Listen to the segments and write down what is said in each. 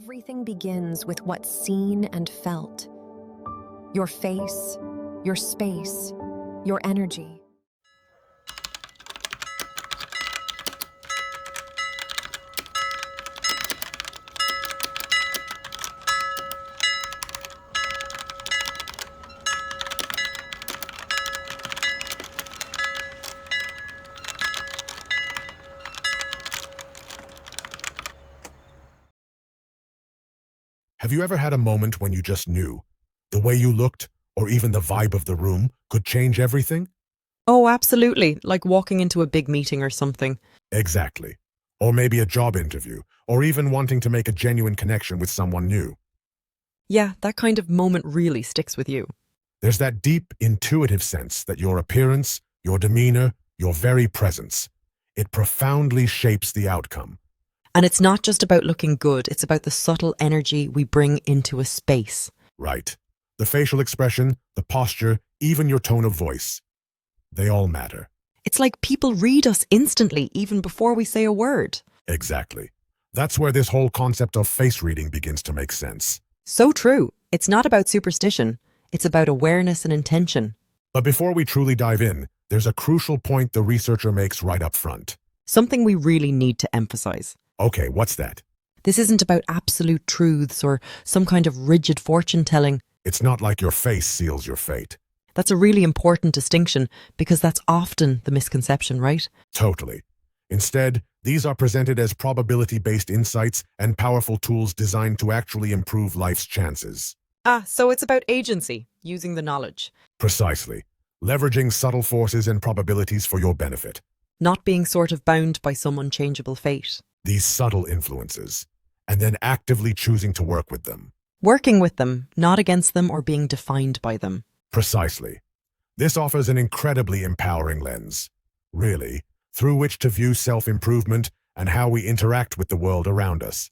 Everything begins with what's seen and felt. Your face, your space, your energy. Have you ever had a moment when you just knew the way you looked or even the vibe of the room could change everything? Oh, absolutely. Like walking into a big meeting or something. Exactly. Or maybe a job interview, or even wanting to make a genuine connection with someone new. Yeah, that kind of moment really sticks with you. There's that deep, intuitive sense that your appearance, your demeanor, your very presence, it profoundly shapes the outcome. And it's not just about looking good, it's about the subtle energy we bring into a space. Right. The facial expression, the posture, even your tone of voice. They all matter. It's like people read us instantly, even before we say a word. Exactly. That's where this whole concept of face reading begins to make sense. So true. It's not about superstition, it's about awareness and intention. But before we truly dive in, there's a crucial point the researcher makes right up front. Something we really need to emphasize. Okay, what's that? This isn't about absolute truths or some kind of rigid fortune telling. It's not like your face seals your fate. That's a really important distinction because that's often the misconception, right? Totally. Instead, these are presented as probability-based insights and powerful tools designed to actually improve life's chances. So it's about agency, using the knowledge. Precisely. Leveraging subtle forces and probabilities for your benefit. Not being sort of bound by some unchangeable fate. These subtle influences, and then actively choosing to work with them. Working with them, not against them or being defined by them. Precisely. This offers an incredibly empowering lens, really, through which to view self-improvement and how we interact with the world around us.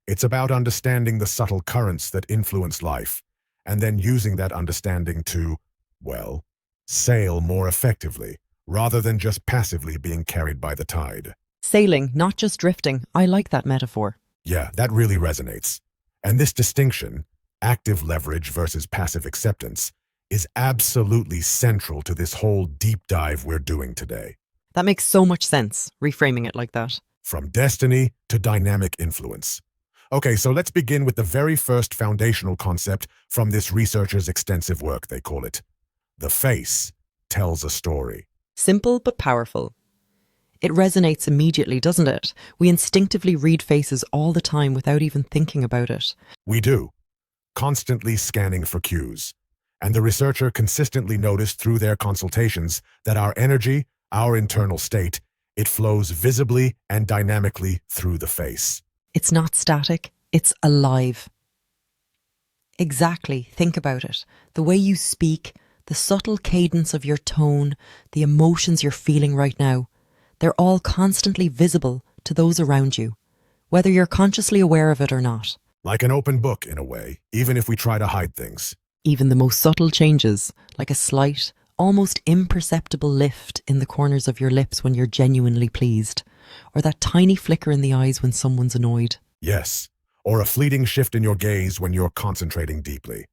It's about understanding the subtle currents that influence life, and then using that understanding to, well, sail more effectively, rather than just passively being carried by the tide. Sailing, not just drifting. I like that metaphor. Yeah, that really resonates. And this distinction, active leverage versus passive acceptance, is absolutely central to this whole deep dive we're doing today. That makes so much sense, reframing it like that. From destiny to dynamic influence. Okay, so let's begin with the very first foundational concept from this researcher's extensive work, they call it. The face tells a story. Simple but powerful. It resonates immediately, doesn't it? We instinctively read faces all the time without even thinking about it. We do, constantly scanning for cues. And the researcher consistently noticed through their consultations that our energy, our internal state, it flows visibly and dynamically through the face. It's not static, it's alive. Exactly, think about it. The way you speak, the subtle cadence of your tone, the emotions you're feeling right now, they're all constantly visible to those around you, whether you're consciously aware of it or not. Like an open book, in a way, even if we try to hide things. Even the most subtle changes, like a slight, almost imperceptible lift in the corners of your lips when you're genuinely pleased, or that tiny flicker in the eyes when someone's annoyed. Yes, or a fleeting shift in your gaze when you're concentrating deeply.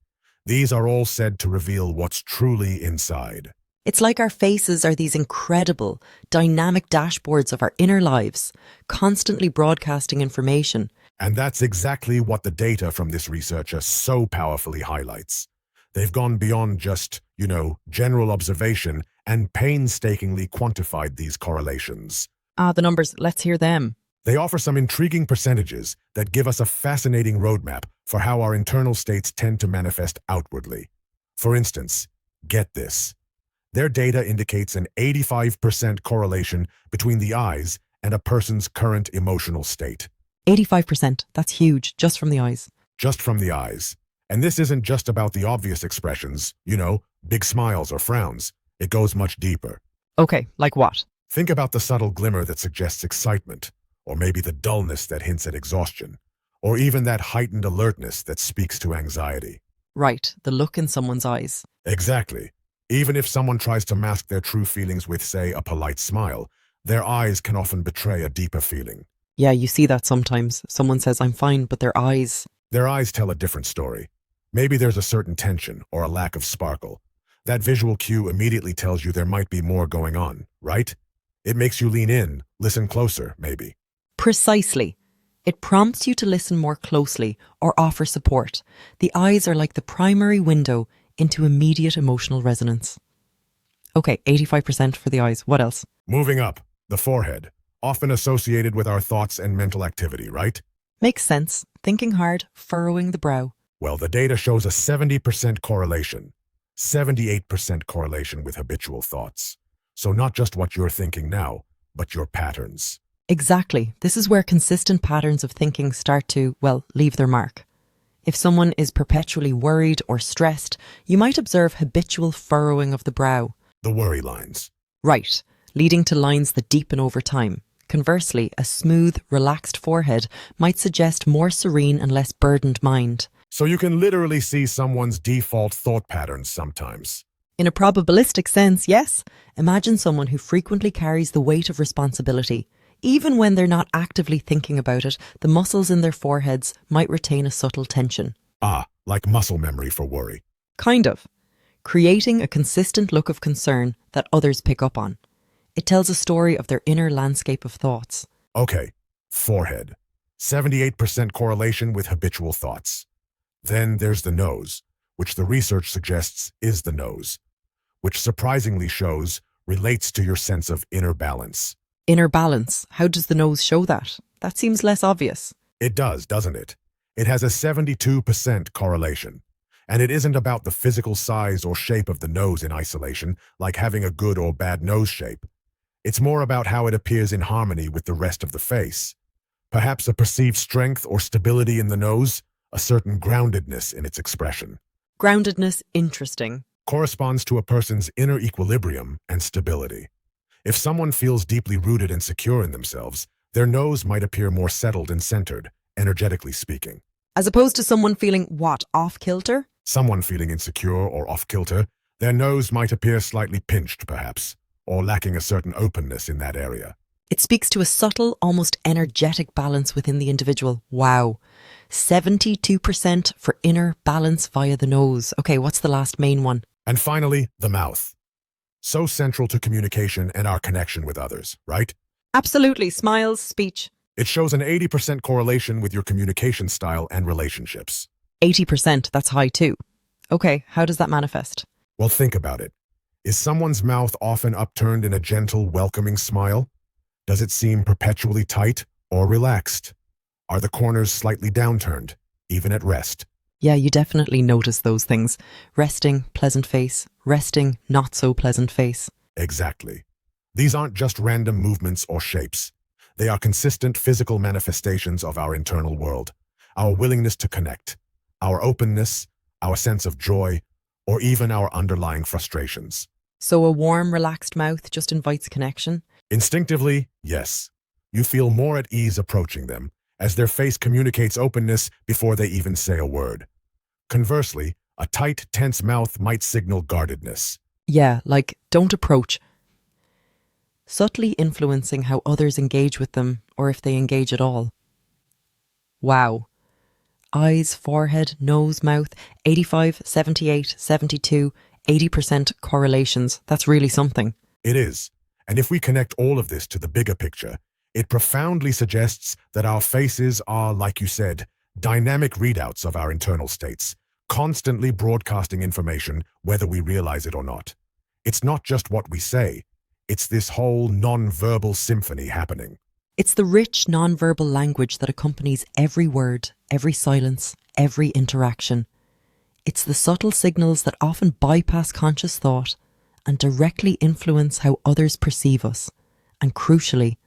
These are all said to reveal what's truly inside. It's like our faces are these incredible, dynamic dashboards of our inner lives, constantly broadcasting information. And that's exactly what the data from this researcher so powerfully highlights. They've gone beyond just, general observation and painstakingly quantified these correlations. The numbers, let's hear them. They offer some intriguing percentages that give us a fascinating roadmap for how our internal states tend to manifest outwardly. For instance, get this. Their data indicates an 85% correlation between the eyes and a person's current emotional state. 85%, that's huge, just from the eyes. Just from the eyes. And this isn't just about the obvious expressions, big smiles or frowns. It goes much deeper. Okay, like what? Think about the subtle glimmer that suggests excitement, or maybe the dullness that hints at exhaustion, or even that heightened alertness that speaks to anxiety. Right, the look in someone's eyes. Exactly. Even if someone tries to mask their true feelings with, say, a polite smile, their eyes can often betray a deeper feeling. Yeah, you see that sometimes. Someone says, I'm fine, but their eyes. Their eyes tell a different story. Maybe there's a certain tension or a lack of sparkle. That visual cue immediately tells you there might be more going on, right? It makes you lean in, listen closer, maybe. Precisely. It prompts you to listen more closely or offer support. The eyes are like the primary window into immediate emotional resonance. Okay, 85% for the eyes. What else? Moving up, the forehead, often associated with our thoughts and mental activity, right? Makes sense. Thinking hard, furrowing the brow. Well, the data shows a 70% correlation, 78% correlation with habitual thoughts. So not just what you're thinking now, but your patterns. Exactly. This is where consistent patterns of thinking start to, well, leave their mark. If someone is perpetually worried or stressed, you might observe habitual furrowing of the brow. The worry lines. Right, leading to lines that deepen over time. Conversely, a smooth, relaxed forehead might suggest more serene and less burdened mind. So you can literally see someone's default thought patterns sometimes. In a probabilistic sense, yes. Imagine someone who frequently carries the weight of responsibility. Even when they're not actively thinking about it, the muscles in their foreheads might retain a subtle tension. Ah, like muscle memory for worry. Kind of. Creating a consistent look of concern that others pick up on. It tells a story of their inner landscape of thoughts. Okay, forehead. 78% correlation with habitual thoughts. Then there's the nose, which the research suggests is the nose, which surprisingly shows relates to your sense of inner balance. Inner balance. How does the nose show that? That seems less obvious. It does, doesn't it? It has a 72% correlation. And it isn't about the physical size or shape of the nose in isolation, like having a good or bad nose shape. It's more about how it appears in harmony with the rest of the face. Perhaps a perceived strength or stability in the nose, a certain groundedness in its expression. Groundedness, interesting. Corresponds to a person's inner equilibrium and stability. If someone feels deeply rooted and secure in themselves, their nose might appear more settled and centered, energetically speaking. As opposed to someone feeling, what, off-kilter? Someone feeling insecure or off-kilter, their nose might appear slightly pinched, perhaps, or lacking a certain openness in that area. It speaks to a subtle, almost energetic balance within the individual. Wow. 72% for inner balance via the nose. Okay, what's the last main one? And finally, the mouth. So central to communication and our connection with others, right? Absolutely. Smiles, speech. It shows an 80% correlation with your communication style and relationships. 80%, that's high too. Okay, how does that manifest? Well, think about it. Is someone's mouth often upturned in a gentle, welcoming smile? Does it seem perpetually tight or relaxed? Are the corners slightly downturned, even at rest? Yeah, you definitely notice those things. Resting, pleasant face. Resting, not so pleasant face. Exactly. These aren't just random movements or shapes. They are consistent physical manifestations of our internal world, our willingness to connect, our openness, our sense of joy, or even our underlying frustrations. So a warm, relaxed mouth just invites connection? Instinctively, yes. You feel more at ease approaching them, as their face communicates openness before they even say a word. Conversely, a tight, tense mouth might signal guardedness. Yeah, like, don't approach. Subtly influencing how others engage with them, or if they engage at all. Wow. Eyes, forehead, nose, mouth, 85, 78, 72, 80% correlations. That's really something. It is. And if we connect all of this to the bigger picture, it profoundly suggests that our faces are, like you said, dynamic readouts of our internal states, constantly broadcasting information whether we realize it or not. It's not just what we say, it's this whole non-verbal symphony happening. It's the rich non-verbal language that accompanies every word, every silence, every interaction. It's the subtle signals that often bypass conscious thought and directly influence how others perceive us, and crucially,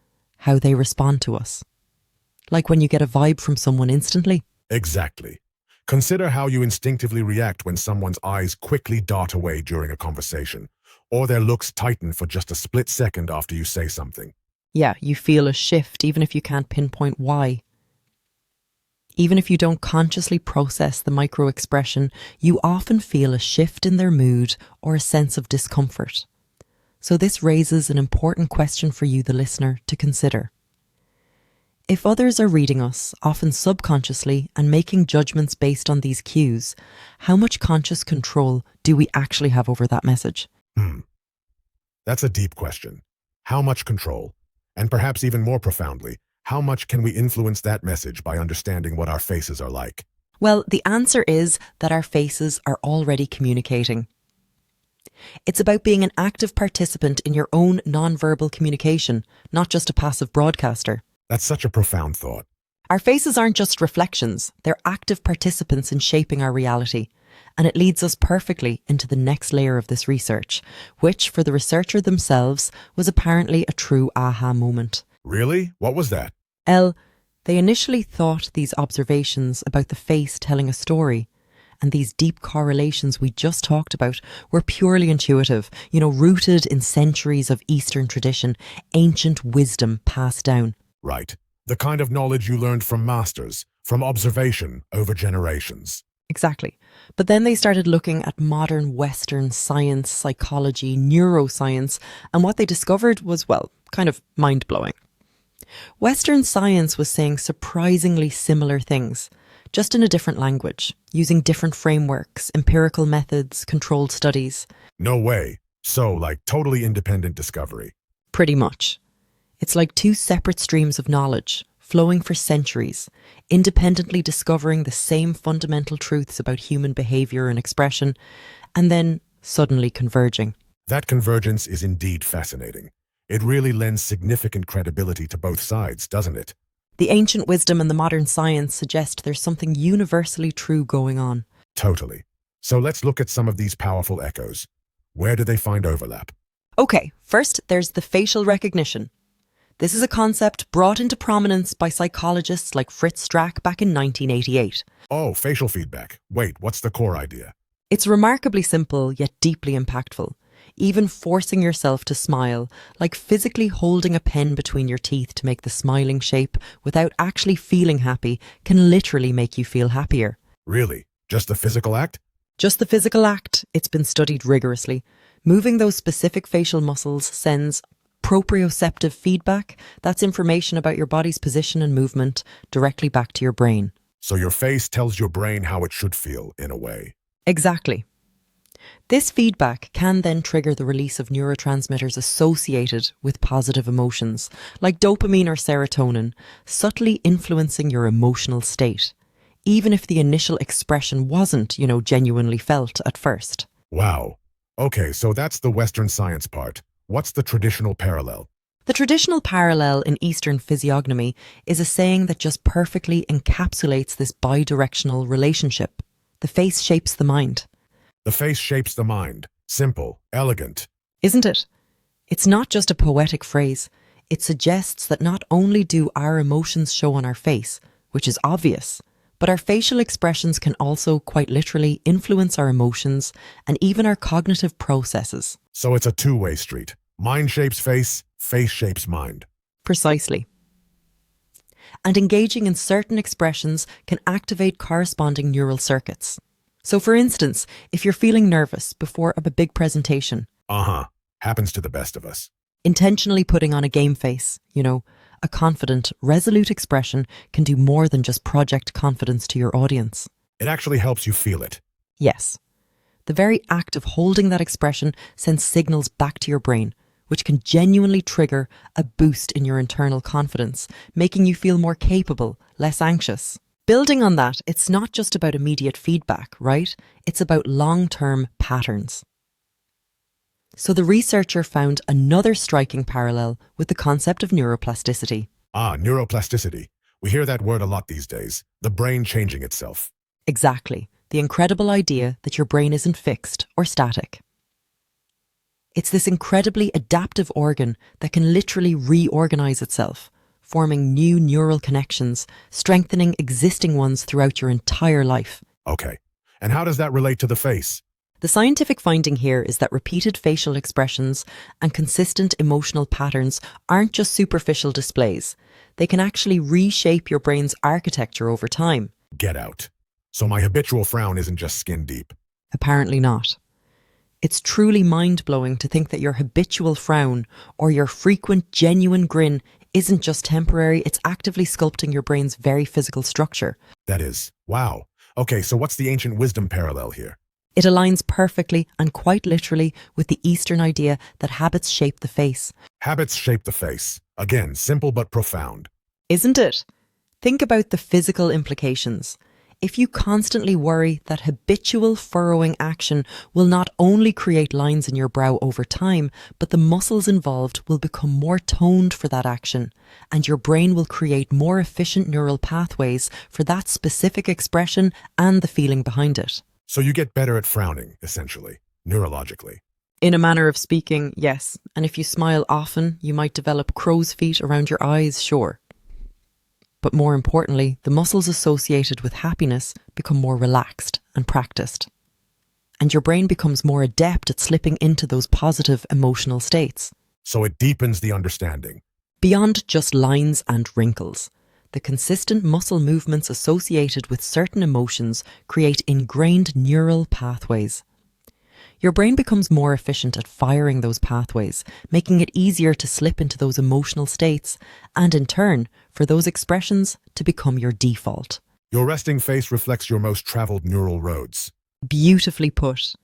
how they respond to us. Like when you get a vibe from someone instantly. Exactly. Consider how you instinctively react when someone's eyes quickly dart away during a conversation, or their looks tighten for just a split second after you say something. Yeah, you feel a shift even if you can't pinpoint why. Even if you don't consciously process the micro-expression, you often feel a shift in their mood or a sense of discomfort. So this raises an important question for you, the listener, to consider. If others are reading us, often subconsciously, and making judgments based on these cues, how much conscious control do we actually have over that message? That's a deep question. How much control? And perhaps even more profoundly, how much can we influence that message by understanding what our faces are like? Well, the answer is that our faces are already communicating. It's about being an active participant in your own nonverbal communication, not just a passive broadcaster. That's such a profound thought. Our faces aren't just reflections, they're active participants in shaping our reality. And it leads us perfectly into the next layer of this research, which, for the researcher themselves, was apparently a true aha moment. Really? What was that? They initially thought these observations about the face telling a story, and these deep correlations we just talked about were purely intuitive, rooted in centuries of Eastern tradition, ancient wisdom passed down. Right. The kind of knowledge you learned from masters, from observation over generations. Exactly. But then they started looking at modern Western science, psychology, neuroscience, and what they discovered was, well, kind of mind-blowing. Western science was saying surprisingly similar things, just in a different language, using different frameworks, empirical methods, controlled studies. No way. So, like totally independent discovery. Pretty much. It's like two separate streams of knowledge, flowing for centuries, independently discovering the same fundamental truths about human behavior and expression, and then suddenly converging. That convergence is indeed fascinating. It really lends significant credibility to both sides, doesn't it? The ancient wisdom and the modern science suggest there's something universally true going on. Totally. So let's look at some of these powerful echoes. Where do they find overlap? Okay, first there's the facial recognition. This is a concept brought into prominence by psychologists like Fritz Strack back in 1988. Oh, facial feedback. Wait, what's the core idea? It's remarkably simple yet deeply impactful. Even forcing yourself to smile, like physically holding a pen between your teeth to make the smiling shape without actually feeling happy, can literally make you feel happier. Really? Just the physical act? Just the physical act. It's been studied rigorously. Moving those specific facial muscles sends proprioceptive feedback, that's information about your body's position and movement, directly back to your brain. So your face tells your brain how it should feel, in a way. Exactly. This feedback can then trigger the release of neurotransmitters associated with positive emotions, like dopamine or serotonin, subtly influencing your emotional state, even if the initial expression wasn't, genuinely felt at first. Wow. Okay, so that's the Western science part. What's the traditional parallel? The traditional parallel in Eastern physiognomy is a saying that just perfectly encapsulates this bidirectional relationship. The face shapes the mind. The face shapes the mind. Simple, elegant. Isn't it? It's not just a poetic phrase. It suggests that not only do our emotions show on our face, which is obvious, but our facial expressions can also quite literally influence our emotions and even our cognitive processes. So it's a two-way street. Mind shapes face shapes mind. Precisely. And engaging in certain expressions can activate corresponding neural circuits. So for instance, if you're feeling nervous before a big presentation, happens to the best of us. Intentionally putting on a game face, a confident, resolute expression can do more than just project confidence to your audience. It actually helps you feel it. Yes. The very act of holding that expression sends signals back to your brain, which can genuinely trigger a boost in your internal confidence, making you feel more capable, less anxious. Building on that, it's not just about immediate feedback, right? It's about long-term patterns. So the researcher found another striking parallel with the concept of neuroplasticity. Neuroplasticity. We hear that word a lot these days. The brain changing itself. Exactly. The incredible idea that your brain isn't fixed or static. It's this incredibly adaptive organ that can literally reorganize itself, forming new neural connections, strengthening existing ones throughout your entire life. Okay. And how does that relate to the face? The scientific finding here is that repeated facial expressions and consistent emotional patterns aren't just superficial displays. They can actually reshape your brain's architecture over time. Get out. So my habitual frown isn't just skin deep. Apparently not. It's truly mind-blowing to think that your habitual frown or your frequent genuine grin isn't just temporary, it's actively sculpting your brain's very physical structure. That is, wow. Okay, so what's the ancient wisdom parallel here? It aligns perfectly and quite literally with the Eastern idea that habits shape the face. Habits shape the face. Again, simple but profound. Isn't it? Think about the physical implications. If you constantly worry that habitual furrowing action will not only create lines in your brow over time, but the muscles involved will become more toned for that action, and your brain will create more efficient neural pathways for that specific expression and the feeling behind it. So you get better at frowning, essentially, neurologically. In a manner of speaking, yes. And if you smile often, you might develop crow's feet around your eyes, sure. But more importantly, the muscles associated with happiness become more relaxed and practiced. And your brain becomes more adept at slipping into those positive emotional states. So it deepens the understanding. Beyond just lines and wrinkles, the consistent muscle movements associated with certain emotions create ingrained neural pathways. Your brain becomes more efficient at firing those pathways, making it easier to slip into those emotional states, and in turn, for those expressions to become your default. Your resting face reflects your most traveled neural roads. Beautifully put.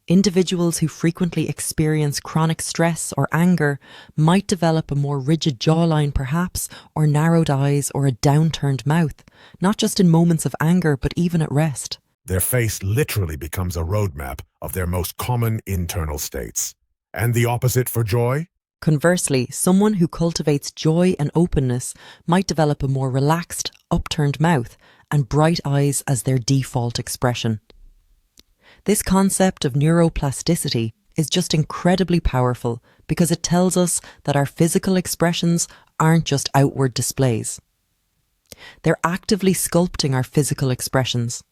Individuals who frequently experience chronic stress or anger might develop a more rigid jawline perhaps, or narrowed eyes or a downturned mouth, not just in moments of anger but even at rest. Their face literally becomes a roadmap of their most common internal states. And the opposite for joy? Conversely, someone who cultivates joy and openness might develop a more relaxed, upturned mouth and bright eyes as their default expression. This concept of neuroplasticity is just incredibly powerful because it tells us that our physical expressions aren't just outward displays. They're actively sculpting our physical expressions,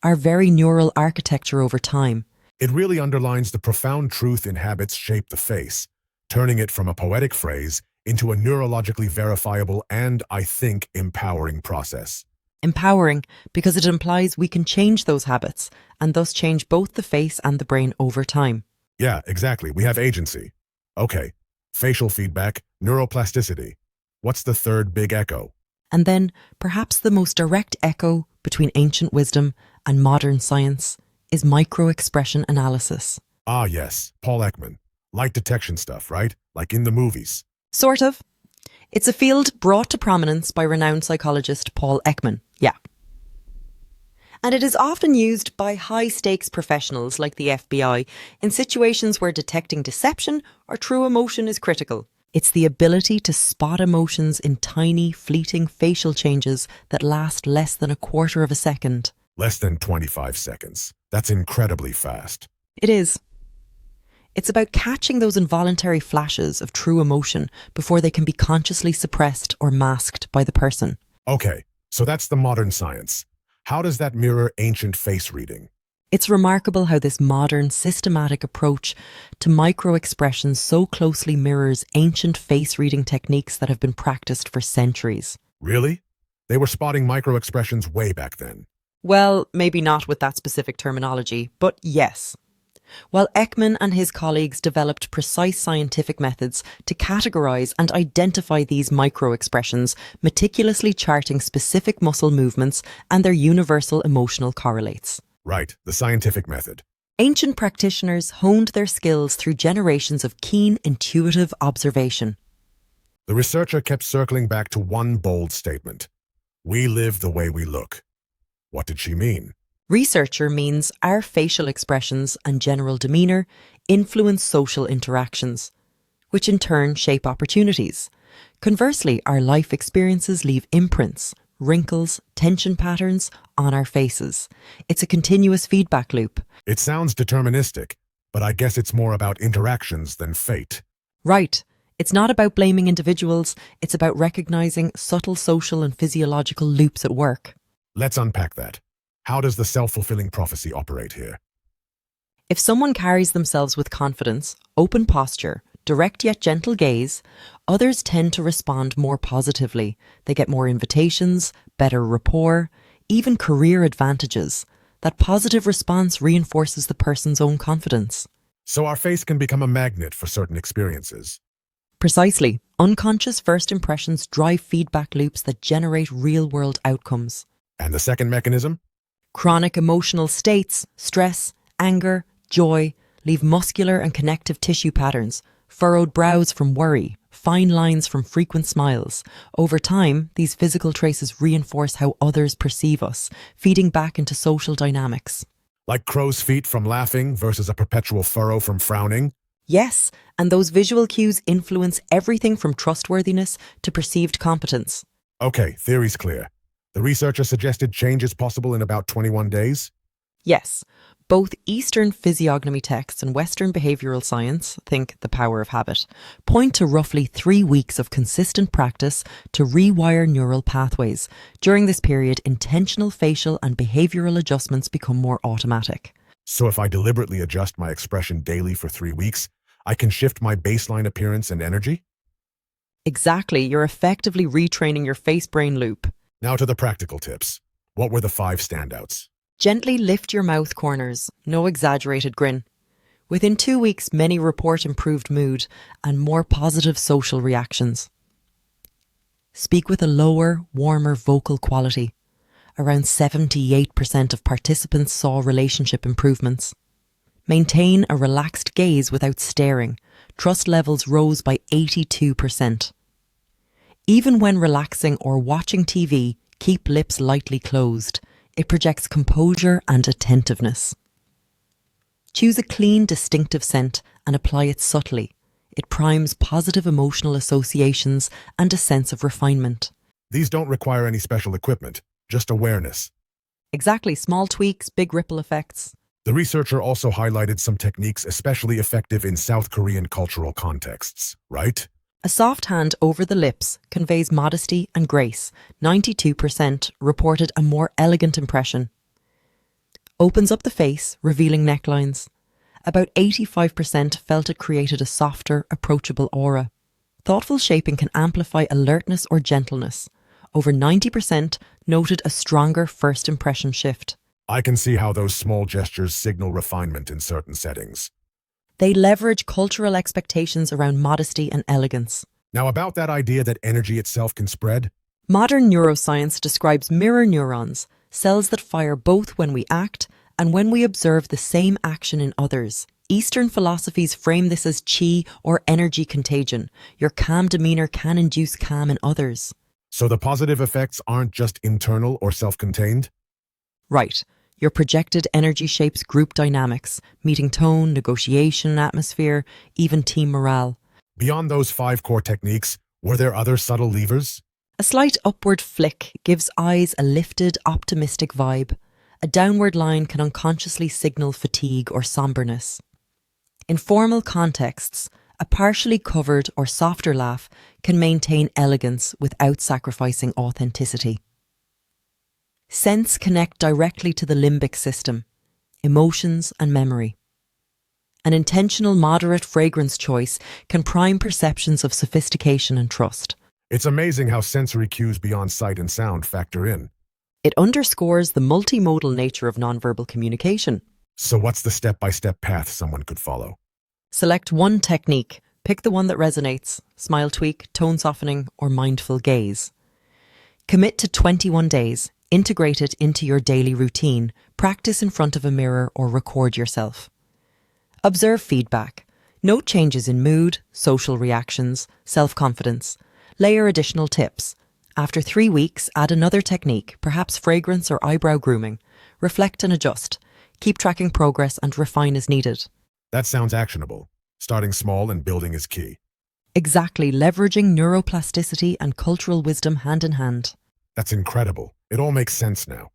our very neural architecture over time. It really underlines the profound truth in habits shape the face, turning it from a poetic phrase into a neurologically verifiable and, I think, empowering process. Empowering because it implies we can change those habits and thus change both the face and the brain over time. Yeah, exactly. We have agency. Okay, facial feedback, neuroplasticity. What's the third big echo? And then, perhaps the most direct echo between ancient wisdom and modern science is micro-expression analysis. Ah, yes, Paul Ekman. Light detection stuff, right? Like in the movies. Sort of. It's a field brought to prominence by renowned psychologist Paul Ekman, yeah. And it is often used by high-stakes professionals like the FBI in situations where detecting deception or true emotion is critical. It's the ability to spot emotions in tiny, fleeting facial changes that last less than a quarter of a second. Less than 25 seconds. That's incredibly fast. It is. It's about catching those involuntary flashes of true emotion before they can be consciously suppressed or masked by the person. Okay, so that's the modern science. How does that mirror ancient face reading? It's remarkable how this modern, systematic approach to micro-expressions so closely mirrors ancient face-reading techniques that have been practiced for centuries. Really? They were spotting micro-expressions way back then. Well, maybe not with that specific terminology, but yes. While Ekman and his colleagues developed precise scientific methods to categorize and identify these micro-expressions, meticulously charting specific muscle movements and their universal emotional correlates. Right, the scientific method. Ancient practitioners honed their skills through generations of keen, intuitive observation. The researcher kept circling back to one bold statement. We live the way we look. What did she mean? Researcher means our facial expressions and general demeanour influence social interactions, which in turn shape opportunities. Conversely, our life experiences leave imprints, wrinkles, tension patterns on our faces. It's a continuous feedback loop. It sounds deterministic, but I guess it's more about interactions than fate. Right. It's not about blaming individuals, it's about recognising subtle social and physiological loops at work. Let's unpack that. How does the self-fulfilling prophecy operate here? If someone carries themselves with confidence, open posture, direct yet gentle gaze, others tend to respond more positively. They get more invitations, better rapport, even career advantages. That positive response reinforces the person's own confidence. So our face can become a magnet for certain experiences. Precisely. Unconscious first impressions drive feedback loops that generate real-world outcomes. And the second mechanism? Chronic emotional states, stress, anger, joy, leave muscular and connective tissue patterns, furrowed brows from worry, fine lines from frequent smiles. Over time, these physical traces reinforce how others perceive us, feeding back into social dynamics. Like crow's feet from laughing versus a perpetual furrow from frowning? Yes, and those visual cues influence everything from trustworthiness to perceived competence. Okay, theory's clear. The researcher suggested change is possible in about 21 days? Yes, both Eastern physiognomy texts and Western behavioral science, think the power of habit, point to roughly 3 weeks of consistent practice to rewire neural pathways. During this period, intentional facial and behavioral adjustments become more automatic. So if I deliberately adjust my expression daily for 3 weeks, I can shift my baseline appearance and energy? Exactly, you're effectively retraining your face-brain loop. Now to the practical tips. What were the 5 standouts? Gently lift your mouth corners, no exaggerated grin. Within 2 weeks, many report improved mood and more positive social reactions. Speak with a lower, warmer vocal quality. Around 78% of participants saw relationship improvements. Maintain a relaxed gaze without staring. Trust levels rose by 82%. Even when relaxing or watching TV, keep lips lightly closed. It projects composure and attentiveness. Choose a clean, distinctive scent and apply it subtly. It primes positive emotional associations and a sense of refinement. These don't require any special equipment, just awareness. Exactly, small tweaks, big ripple effects. The researcher also highlighted some techniques especially effective in South Korean cultural contexts, right? A soft hand over the lips conveys modesty and grace. 92% reported a more elegant impression. Opens up the face, revealing necklines. About 85% felt it created a softer, approachable aura. Thoughtful shaping can amplify alertness or gentleness. Over 90% noted a stronger first impression shift. I can see how those small gestures signal refinement in certain settings. They leverage cultural expectations around modesty and elegance. Now about that idea that energy itself can spread? Modern neuroscience describes mirror neurons, cells that fire both when we act and when we observe the same action in others. Eastern philosophies frame this as qi or energy contagion. Your calm demeanor can induce calm in others. So the positive effects aren't just internal or self-contained? Right. Your projected energy shapes group dynamics, meeting tone, negotiation, atmosphere, even team morale. Beyond those 5 core techniques, were there other subtle levers? A slight upward flick gives eyes a lifted, optimistic vibe. A downward line can unconsciously signal fatigue or somberness. In formal contexts, a partially covered or softer laugh can maintain elegance without sacrificing authenticity. Scents connect directly to the limbic system, emotions and memory. An intentional moderate fragrance choice can prime perceptions of sophistication and trust. It's amazing how sensory cues beyond sight and sound factor in. It underscores the multimodal nature of nonverbal communication. So what's the step-by-step path someone could follow? Select one technique. Pick the one that resonates: smile tweak, tone softening, or mindful gaze. Commit to 21 days. Integrate it into your daily routine. Practice in front of a mirror or record yourself. Observe feedback. Note changes in mood, social reactions, self-confidence. Layer additional tips. After 3 weeks, add another technique, perhaps fragrance or eyebrow grooming. Reflect and adjust. Keep tracking progress and refine as needed. That sounds actionable. Starting small and building is key. Exactly, leveraging neuroplasticity and cultural wisdom hand in hand. That's incredible. It all makes sense now.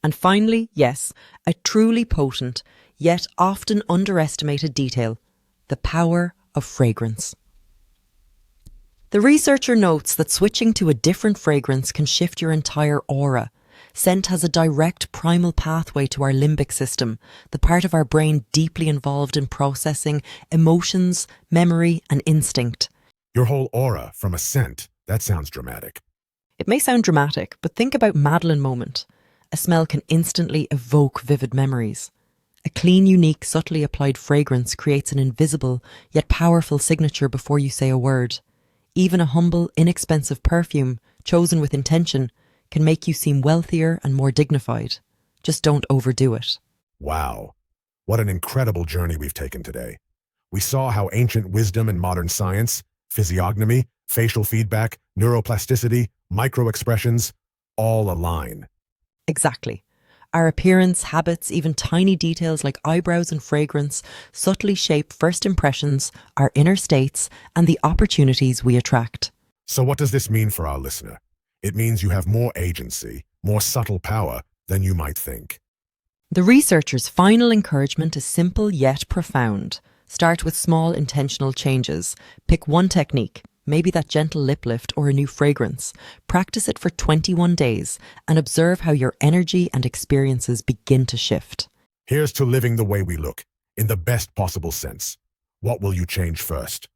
And finally, yes, a truly potent, yet often underestimated detail: the power of fragrance. The researcher notes that switching to a different fragrance can shift your entire aura. Scent has a direct primal pathway to our limbic system, the part of our brain deeply involved in processing emotions, memory, and instinct. Your whole aura from a scent, that sounds dramatic. It may sound dramatic, but think about Madeline moment. A smell can instantly evoke vivid memories. A clean, unique, subtly applied fragrance creates an invisible yet powerful signature before you say a word. Even a humble, inexpensive perfume, chosen with intention, can make you seem wealthier and more dignified. Just don't overdo it. Wow, what an incredible journey we've taken today. We saw how ancient wisdom and modern science, physiognomy, facial feedback, neuroplasticity, microexpressions, all align. Exactly. Our appearance, habits, even tiny details like eyebrows and fragrance subtly shape first impressions, our inner states, and the opportunities we attract. So what does this mean for our listener? It means you have more agency, more subtle power than you might think. The researchers' final encouragement is simple yet profound. Start with small intentional changes. Pick one technique, maybe that gentle lip lift or a new fragrance. Practice it for 21 days and observe how your energy and experiences begin to shift. Here's to living the way we look, in the best possible sense. What will you change first?